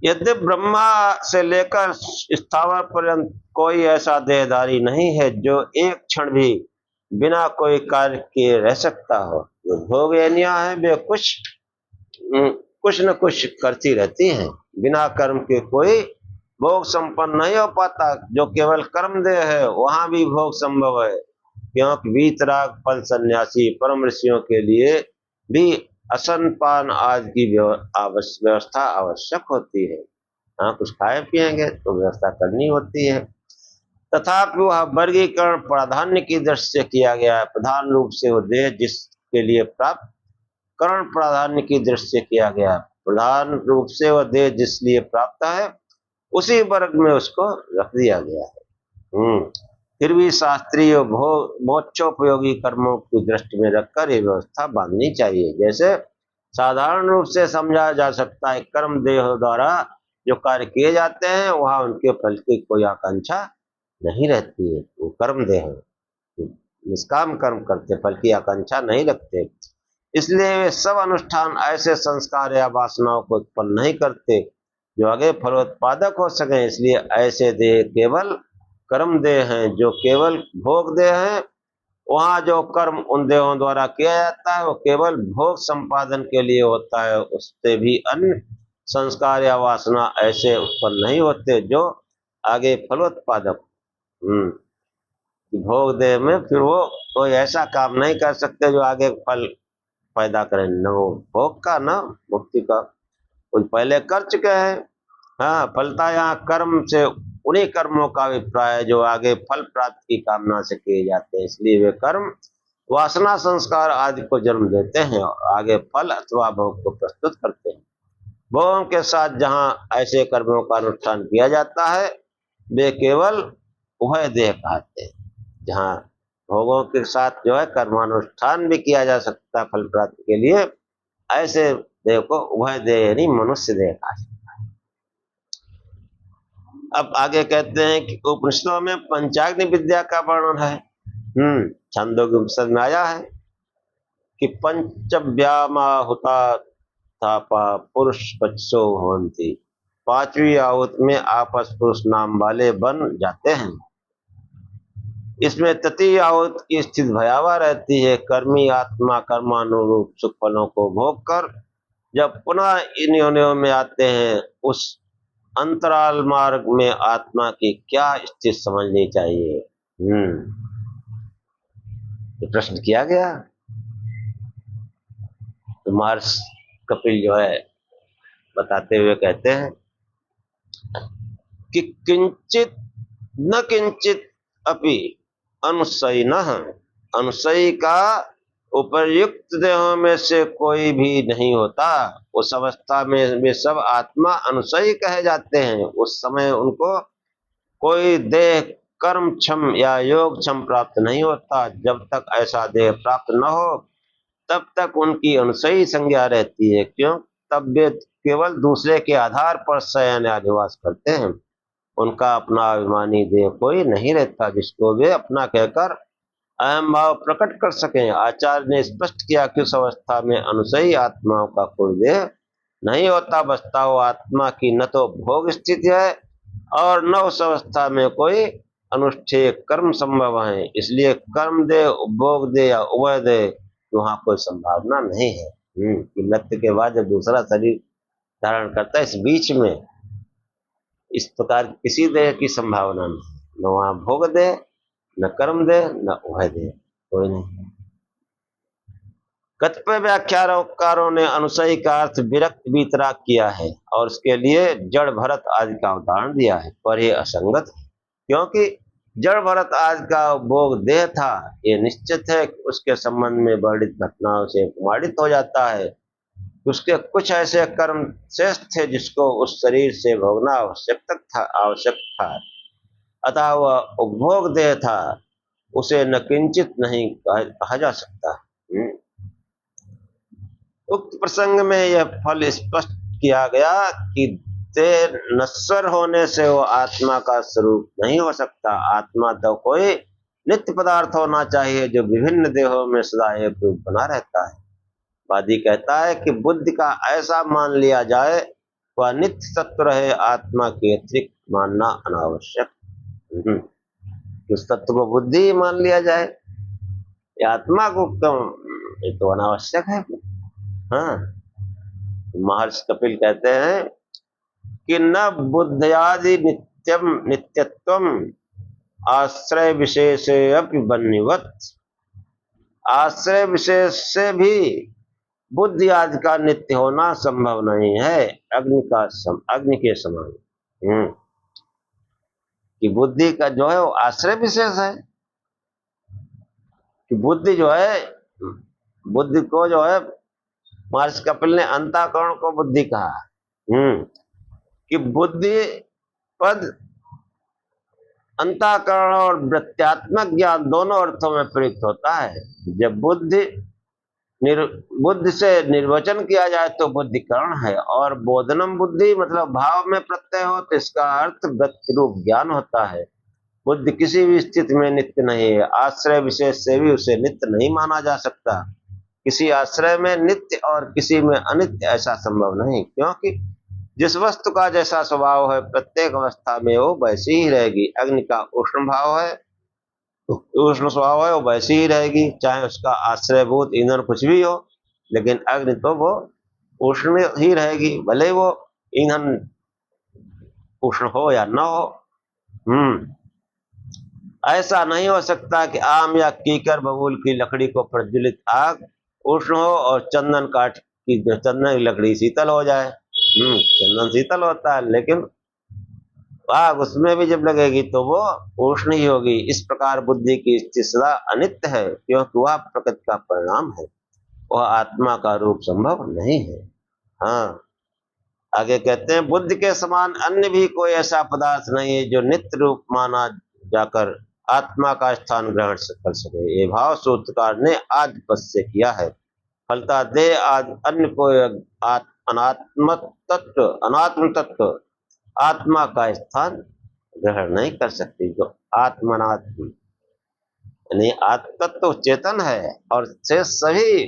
यद्यप ब्रह्मा से लेकर स्थावर पर्यंत कोई ऐसा देहधारी नहीं है जो एक क्षण भी बिना कोई कार्य किए रह सकता हो। जो भोग एनिया है वे कुछ न कुछ करती रहती हैं, बिना कर्म के कोई भोग संपन्न नहीं हो पाता। जो केवल कर्म देह है वहां भी भोग संभव है, क्योंकि वीतराग फल सन्यासी परम ऋषियों के लिए भी असनपान आदि की व्यवस्था आवश्यक होती है। हाँ, कुछ खाए पिएंगे तो व्यवस्था करनी होती है। तथापि वह वर्गीकरण प्राधान्य की दृष्टि से किया गया है। प्रधान रूप से वो देह जिसके लिए प्राप्त करण प्राधान्य की दृष्टि से किया गया है। प्रधान रूप से वह देह जिस लिए प्राप्त है उसी वर्ग में उसको रख दिया गया है। फिर भी शास्त्रीय मोक्षोपयोगी कर्मों की दृष्टि में रखकर ये व्यवस्था बांधनी चाहिए। जैसे साधारण रूप से समझा जा सकता है, कर्म देह द्वारा जो कार्य किए जाते हैं वहां उनके फल की कोई आकांक्षा नहीं रहती है। वो कर्म देह निष्काम कर्म करते, फल की आकांक्षा नहीं रखते, इसलिए वे सब अनुष्ठान ऐसे संस्कार या वासनाओं को उत्पन्न नहीं करते जो आगे फलोत्पादक हो सके। इसलिए ऐसे देह केवल कर्म देह हैं, जो केवल भोग देह हैं। वहां जो कर्म उन देहों द्वारा किया जाता है वो केवल भोग संपादन के लिए होता है, उससे भी अन्य संस्कार या वासना ऐसे उत्पन्न नहीं होते जो आगे फलोत्पादक। भोग देह में फिर वो कोई ऐसा काम नहीं कर सकते जो आगे फल पैदा करें, न वो भोग का न मुक्ति का, कुछ पहले कर चुके हैं। हाँ, फलता यहाँ कर्म से उन्हीं कर्मों का अभिप्राय है जो आगे फल प्राप्ति की कामना से किए जाते हैं। इसलिए वे कर्म वासना संस्कार आदि को जन्म देते हैं और आगे फल अथवा भोग को प्रस्तुत करते हैं। भोगों के साथ जहाँ ऐसे कर्मों का अनुष्ठान किया जाता है वे केवल उभय देह कहते हैं। जहाँ भोगों के साथ जो है कर्मानुष्ठान भी किया जा सकता है फल प्राप्ति के लिए, ऐसे देह को उभय देह यानी मनुष्य देह कहा जाता है। अब आगे कहते हैं कि उपनिषदों में पंचाग्नि विद्या का वर्णन है। छंदोग्य उपनिषद में आया है कि पंचव्यामाहुता थापा पुरुष पक्षो होती, पांचवी आहुत में आपस पुरुष नाम वाले बन जाते हैं। इसमें तृतीय आहुत की स्थिति भयावह रहती है। कर्मी आत्मा कर्मानुरूप सुख फलों को भोग कर जब पुनः इन योनियों में आते हैं, उस अंतराल मार्ग में आत्मा की क्या स्थिति समझनी चाहिए। ये प्रश्न किया गया। तो महर्षि कपिल जो है बताते हुए कहते हैं कि किंचित न किंचित अपि अनुसयिन, अनुसयी का उपर्युक्त देहों में से कोई भी नहीं होता। उस अवस्था में वे सब आत्मा अनुसयी कहे जाते हैं। उस समय उनको कोई देह कर्म क्षम या योग क्षम प्राप्त नहीं होता। जब तक ऐसा देह प्राप्त न हो तब तक उनकी अनुसयी संज्ञा रहती है, क्यों तब वे केवल दूसरे के आधार पर शयन या निवास करते हैं। उनका अपना अभिमानी देह कोई नहीं रहता जिसको वे अपना कहकर अहम भाव प्रकट कर सकें। आचार्य ने स्पष्ट किया कि उस अवस्था में अनुसयी आत्माओं का कोई देह नहीं होता। बसता हुआ आत्मा की न तो भोग स्थिति है और न उस अवस्था में कोई अनुष्ठेय कर्म संभव है। इसलिए कर्म दे, उपभोग दे या उभय दे वहां कोई संभावना नहीं है। कि मृत्यु के बाद जब दूसरा शरीर धारण करता है, इस बीच में इस प्रकार किसी देह की संभावना नहीं, न वहां भोग दे, न कर्म दे, न उभय दे, कोई नहीं। कतिपय व्याख्याकारों ने अनुसयी का अर्थ विरक्त वीतराग किया है और उसके लिए जड़ भरत आदि का उदाहरण दिया है, पर यह असंगत है, क्योंकि जड़ भरत आदि का भोग देह था। ये निश्चित है कि उसके संबंध में वर्णित घटनाओं से प्रमाणित हो जाता है। उसके कुछ ऐसे कर्म श्रेष्ठ थे जिसको उस शरीर से भोगना आवश्यक था, अतः वह उपभोग देह था, उसे न किंचित नहीं कहा जा सकता। उक्त प्रसंग में यह फल स्पष्ट किया गया कि देह नश्वर होने से वो आत्मा का स्वरूप नहीं हो सकता। आत्मा तो कोई नित्य पदार्थ होना चाहिए जो विभिन्न देहों में सदा एक रूप बना रहता है। वादी कहता है कि बुद्धि का ऐसा मान लिया जाए वह नित्य तत्व रहे, आत्मा के अतिरिक्त मानना अनावश्यक। उस तत्व को बुद्धि ही मान लिया जाए, ये आत्मा को क्यों, ये तो अनावश्यक है। हाँ, महर्षि कपिल कहते हैं कि न बुद्ध्यादि नित्यम नित्यत्वम आश्रय विशेषे अपि बन्यवत्। आश्रय विशेष से भी बुद्धि आदि का नित्य होना संभव नहीं है, अग्नि के समान। कि बुद्धि का जो है वो आश्रय विशेष है, कि बुद्धि जो है, बुद्धि को जो है महर्षि कपिल ने अंतःकरण को बुद्धि कहा। कि बुद्धि पद अंतःकरण और वृत्त्यात्मक ज्ञान दोनों अर्थों में प्रयुक्त होता है। जब बुद्धि से निर्वचन किया जाए तो बुद्धिकरण है, और बोधनम बुद्धि मतलब भाव में प्रत्यय हो तो इसका अर्थ वृत्ति रूप ज्ञान होता है। बुद्धि किसी भी स्थिति में नित्य नहीं है, आश्रय विशेष से भी उसे नित्य नहीं माना जा सकता। किसी आश्रय में नित्य और किसी में अनित्य ऐसा संभव नहीं, क्योंकि जिस वस्तु का जैसा स्वभाव है प्रत्येक अवस्था में वो वैसी ही रहेगी। अग्नि का उष्ण भाव है, उष्ण स्वभाव है, वो वैसी ही रहेगी, चाहे उसका आश्रयभूत ईंधन कुछ भी हो, लेकिन अग्नि तो वो उष्ण ही रहेगी, भले वो ईंधन उष्ण हो या न हो। ऐसा नहीं हो सकता कि आम या कीकर बबूल की लकड़ी को प्रज्वलित आग उष्ण हो और चंदन काठ की चंदन की लकड़ी शीतल हो जाए। चंदन शीतल होता है, लेकिन आग उसमें भी जब लगेगी तो वो उष्ण ही होगी। इस प्रकार बुद्धि की स्थिति सदा अनित्य है, क्योंकि वह प्रकृति का परिणाम है, वह आत्मा का रूप संभव नहीं है। हाँ, आगे कहते हैं बुद्धि के समान अन्य भी कोई ऐसा पदार्थ नहीं है जो नित्य रूप माना जाकर आत्मा का स्थान ग्रहण कर सके। ये भाव सूत्रकार ने आदि पद से किया है। फलता दे आदि अन्य कोई अनात्म तत्व आत्मा का स्थान ग्रहण नहीं कर सकती। जो आत्मनात्म यानी आत्म तत्व चेतन है, और शेष सभी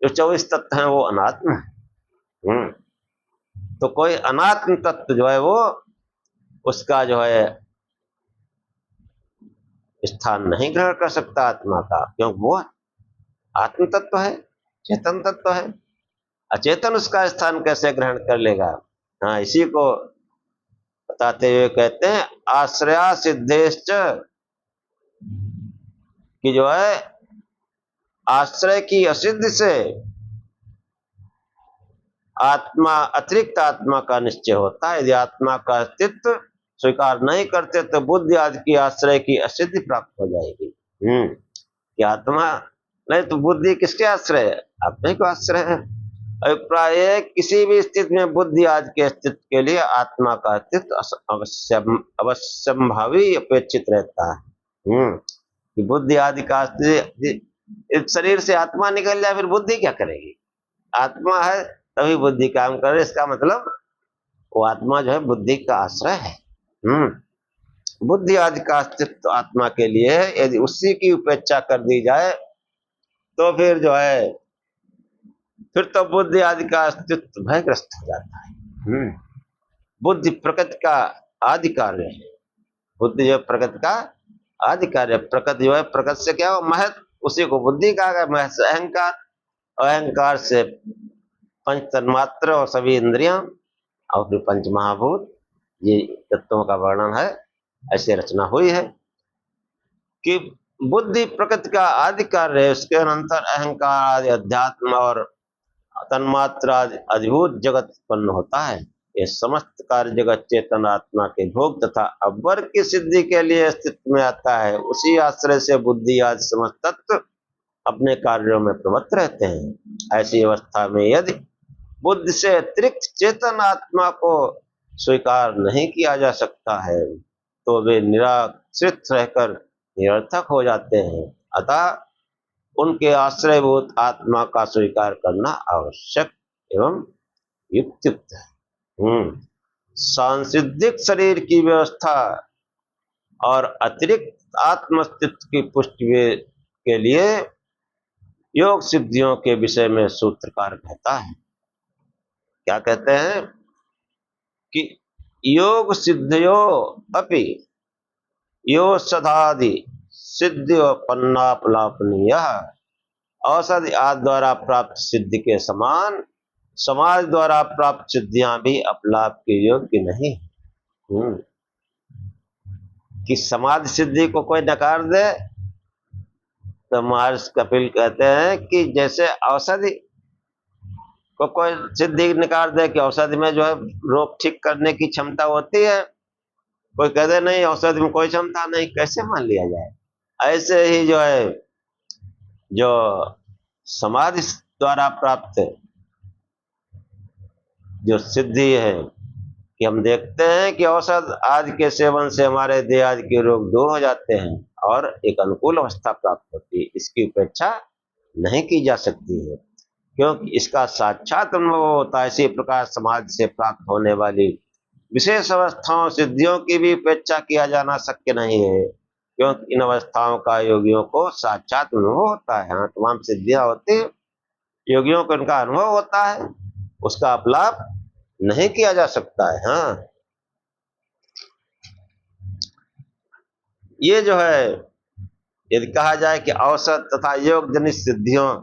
जो 24 तत्व हैं वो अनात्म है। तो कोई अनात्म तत्व जो है वो उसका जो है स्थान नहीं ग्रहण कर सकता आत्मा का, क्योंकि वो आत्म तत्व है, चेतन तत्व है। अचेतन उसका स्थान कैसे ग्रहण कर लेगा। हाँ, इसी को बताते हुए कहते हैं आश्रया सिद्धेश्च, कि जो है आश्रय की असिद्धि से आत्मा अतिरिक्त आत्मा का निश्चय होता है। यदि आत्मा का अस्तित्व स्वीकार नहीं करते तो बुद्धि आदि की आश्रय की असिद्धि प्राप्त हो जाएगी। कि आत्मा नहीं तो बुद्धि किसके आश्रय है, आत्मा को आश्रय है। अभिप्राय किसी भी स्थिति में बुद्धि आदि के अस्तित्व के लिए आत्मा का अस्तित्व अवश्यंभावी अपेक्षित रहता है। कि बुद्धि आदि का शरीर से आत्मा निकल जाए फिर बुद्धि क्या करेगी। आत्मा है तभी बुद्धि काम करे, इसका मतलब वो आत्मा जो है बुद्धि का आश्रय है। बुद्धि आदि का अस्तित्व आत्मा के लिए है, यदि उसी की उपेक्षा कर दी जाए तो फिर जो है फिर तो बुद्धि आदि का अस्तित्व भयग्रस्त हो जाता है। बुद्धि प्रकृति का आदि कार्य है, बुद्धि जो प्रकृति का आदि कार्य, प्रकृति जो है प्रकृति से क्या हो महत, उसी को बुद्धि कहा गया। महत से अहंकार, अहंकार से पंच तन्मात्र और सभी इंद्रियां और फिर पंच महाभूत, ये तत्वों का वर्णन है। ऐसे रचना हुई है कि बुद्धि प्रकृति का आदि कार्य है, उसके अनंतर अहंकार आदि अध्यात्म और तन्मात्र आदि अधिभूत जगत उत्पन्न होता है। ये समस्त कार्य जगत चेतन आत्मा के भोग तथा अव्वर की सिद्धि के लिए अस्तित्व में आता है। उसी आश्रय से बुद्धि आदि समस्त तत्व अपने कार्यों में प्रवृत्त रहते हैं। ऐसी अवस्था में यदि बुद्धि से अतिरिक्त चेतन आत्मा को स्वीकार नहीं किया जा सकता है तो वे निराश्रित रहकर निरर्थक हो जाते हैं। अतः उनके आश्रयभूत आत्मा का स्वीकार करना आवश्यक एवं युक्त है। सांसिद्धिक शरीर की व्यवस्था और अतिरिक्त आत्मस्तित्व की पुष्टि के लिए योग सिद्धियों के विषय में सूत्रकार कहता है, क्या कहते हैं कि योग सिद्धयो अपि यो सदादि सिद्धिपन्नापलापनीय औषधि आदि द्वारा प्राप्त सिद्धि के समान समाज द्वारा प्राप्त सिद्धियां भी अपलाप के योग्य नहीं। कि समाज सिद्धि को कोई नकार दे तो महर्षि कपिल कहते हैं कि जैसे औषधि को कोई सिद्धि नकार दे कि औषधि में जो है रोग ठीक करने की क्षमता होती है, कोई कहते नहीं औषधि में कोई क्षमता नहीं, कैसे मान लिया जाए। ऐसे ही जो है जो समाधि द्वारा प्राप्त जो सिद्धि है कि हम देखते हैं कि औषध आदि के सेवन से हमारे देह आदि के रोग दूर हो जाते हैं और एक अनुकूल अवस्था प्राप्त होती है, इसकी उपेक्षा नहीं की जा सकती है क्योंकि इसका साक्षात अनुभव होता है। इसी प्रकार समाज से प्राप्त होने वाली विशेष अवस्थाओं सिद्धियों की भी उपेक्षा किया जाना शक्य नहीं है क्योंकि इन अवस्थाओं का योगियों को साक्षात अनुभव होता है। हाँ, तमाम सिद्धियां होती है, योगियों को इनका अनुभव होता है, उसका अपलाप नहीं किया जा सकता है। हाँ, ये जो है यदि कहा जाए कि औसत तथा योग जनित सिद्धियों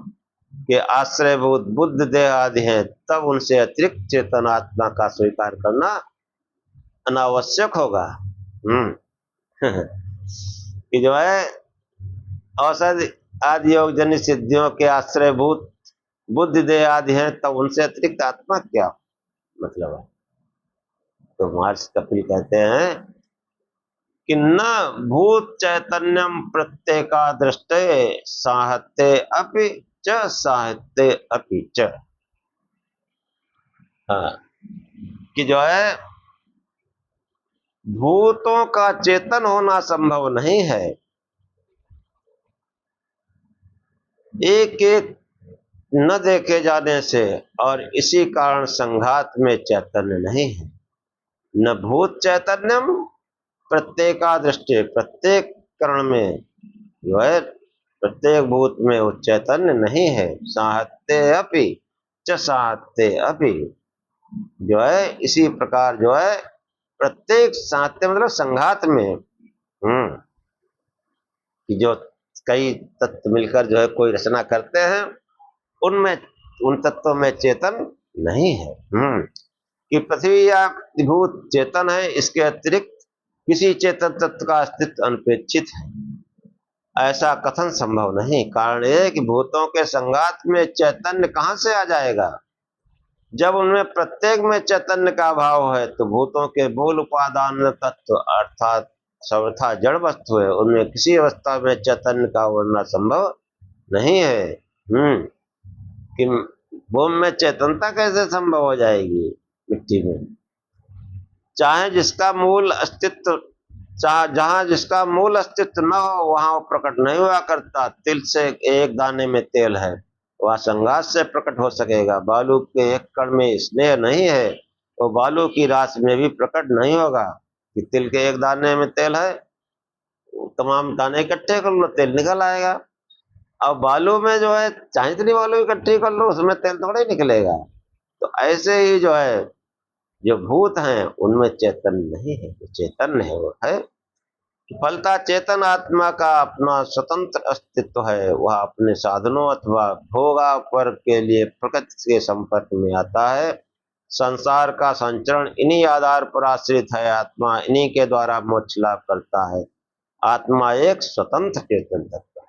के आश्रयभूत बुद्ध देह आदि हैं, तब उनसे अतिरिक्त चेतन आत्मा का स्वीकार करना अनावश्यक होगा। कि जो है औषध आदि योग जनित सिद्धियों के आश्रयभूत बुद्ध देह आदि हैं, तब उनसे अतिरिक्त आत्मा क्या मतलब है। तो महर्षि कपिल कहते हैं कि न भूत चैतन्यम प्रत्येका दृष्टे साहत्य अपि च साहित्य अपि च। हाँ, कि जो है भूतों का चेतन होना संभव नहीं है, एक एक न देखे जाने से, और इसी कारण संघात में चैतन्य नहीं है। न भूत चैतन्यम प्रत्येका दृष्टि, प्रत्येक करण में जो है प्रत्येक भूत में वो चैतन्य नहीं है। साहत्य अपि च साहत्य अपि, जो है इसी प्रकार जो है प्रत्येक साहत्य मतलब संघात में कि जो कई तत्व मिलकर जो है कोई रचना करते हैं, उनमें उन तत्वों में चेतन नहीं है। कि पृथ्वी या भूत चेतन है, इसके अतिरिक्त किसी चेतन तत्व का अस्तित्व अनपेक्षित है, ऐसा कथन संभव नहीं। कारण यह कि भूतों के संघात में चैतन्य कहां से आ जाएगा। जब उनमें प्रत्येक में चैतन्य का भाव है तो भूतों के मूल उपादान तत्व अर्थात सर्वथा जड़ वस्तु है, उनमें किसी अवस्था में चैतन्य का होना संभव नहीं है। कि भूमि में चेतनता कैसे संभव हो जाएगी मिट्टी में। चाहे जिसका मूल अस्तित्व जहां जिसका मूल अस्तित्व न हो वहां वो प्रकट नहीं हुआ करता। तिल से एक दाने में तेल है, वह संघात से प्रकट हो सकेगा। बालू के एक कण में स्नेह नहीं है, वो बालू की राशि में भी प्रकट नहीं होगा। कि तिल के एक दाने में तेल है, तमाम दाने इकट्ठे कर लो तेल निकल आएगा। अब बालू में जो है चाहे इतनी बालू इकट्ठी कर लो उसमें तेल थोड़ा ही निकलेगा। तो ऐसे ही जो है जो भूत हैं उनमें चेतन नहीं है, जो चेतन है वो है। फलता चेतन आत्मा का अपना स्वतंत्र अस्तित्व है, वह अपने साधनों अथवा भोगापर के लिए प्रकृति के संपर्क में आता है। संसार का संचरण इन्हीं आधार पर आश्रित है। आत्मा इन्हीं के द्वारा मोक्ष लाभ करता है। आत्मा एक स्वतंत्र चेतन तत्व है,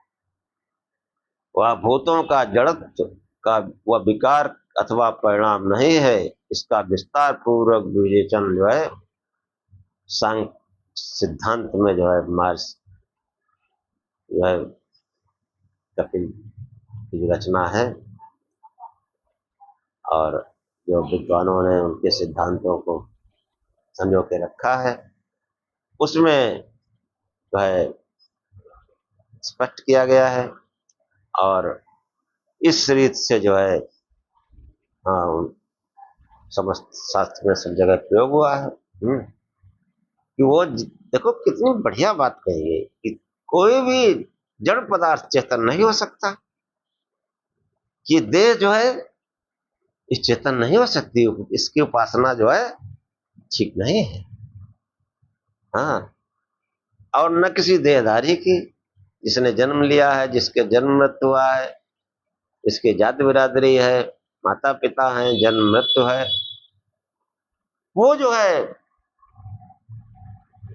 वह भूतों का जड़त्व का वह विकार अथवा परिणाम नहीं है। इसका विस्तार पूर्वक विवेचन जो है सांख्य सिद्धांत में जो है महर्षि जो है कपिल की रचना है, और जो विद्वानों ने उनके सिद्धांतों को संजो के रखा है, उसमें जो है स्पष्ट किया गया है और इस रीत से जो है समस्त शास्त्र में सब जगह प्रयोग हुआ है। कि वो देखो कितनी बढ़िया बात कही है कि कोई भी जड़ पदार्थ चेतन नहीं हो सकता, कि देह जो है इस चेतन नहीं हो सकती, इसकी उपासना जो है ठीक नहीं है। हाँ, और न किसी देहधारी की, जिसने जन्म लिया है, जिसके जन्म मृत्यु हुआ है, इसकी जाति बिरादरी है, माता पिता है, जन्म मृत्यु है, वो जो है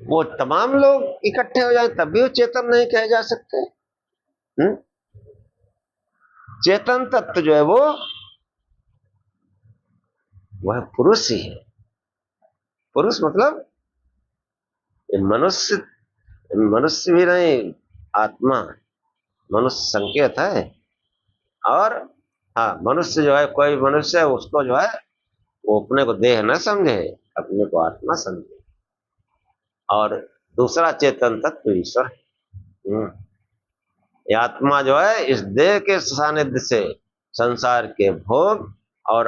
वो तमाम लोग इकट्ठे हो जाए तब भी वो चेतन नहीं कहे जा सकते। चेतन तत्व जो है वो वह पुरुष ही है। पुरुष मतलब मनुष्य, मनुष्य भी नहीं, आत्मा, मनुष्य संकेत है। और हाँ, मनुष्य जो है, कोई मनुष्य है, उसको जो है वो अपने को देह न समझे, अपने को आत्मा समझे। और दूसरा चेतन तत्व ईश्वर है। ये आत्मा जो है इस देह के सानिध्य से संसार के भोग और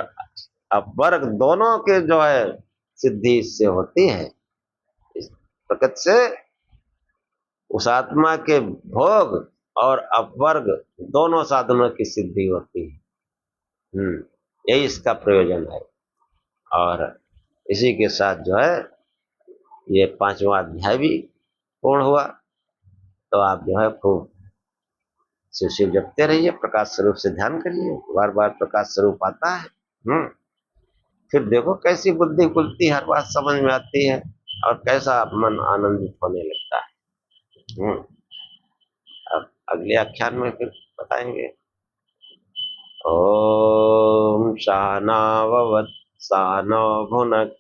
अपवर्ग दोनों के जो है सिद्धि इससे होती है। इस प्रकृति से उस आत्मा के भोग और अपवर्ग दोनों साधनों की सिद्धि होती है। यही इसका प्रयोजन है। और इसी के साथ जो है ये 5वां अध्याय भी पूर्ण हुआ। तो आप जो है खूब शिव शिव जपते रहिए, प्रकाश स्वरूप से ध्यान करिए, बार बार प्रकाश स्वरूप आता है। फिर देखो कैसी बुद्धि खुलती है, हर बात समझ में आती है और कैसा मन आनंदित होने लगता है। अब अगले आख्यान में फिर बताएंगे। ओम शानाववत् सानो भुनक्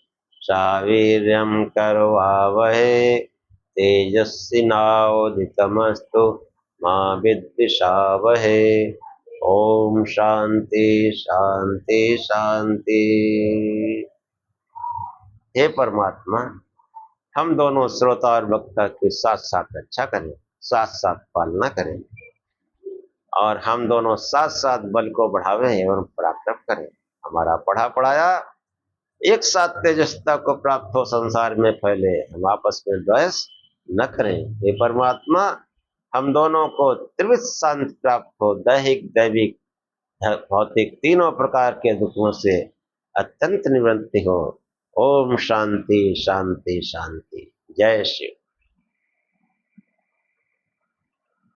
शावीर्यं करवावहे तेजस्विनावधीतमस्तु मा विद्विषावहे। ओम शांति शांति शांति। हे परमात्मा, हम दोनों श्रोता और वक्ता की साथ साथ रक्षा करें, साथ साथ पालना करें, और हम दोनों साथ साथ बल को बढ़ावें एवं पराक्रम करें। हमारा पढ़ा पढ़ाया एक साथ तेजस्ता को प्राप्त हो, संसार में फैले, हम आपस में द्वेष न करें। हे परमात्मा, हम दोनों को त्रिविध शांति प्राप्त हो, दैहिक दैविक भौतिक तीनों प्रकार के दुखों से अत्यंत निवृत्ति हो। ओम शांति शांति शांति। जय शिव।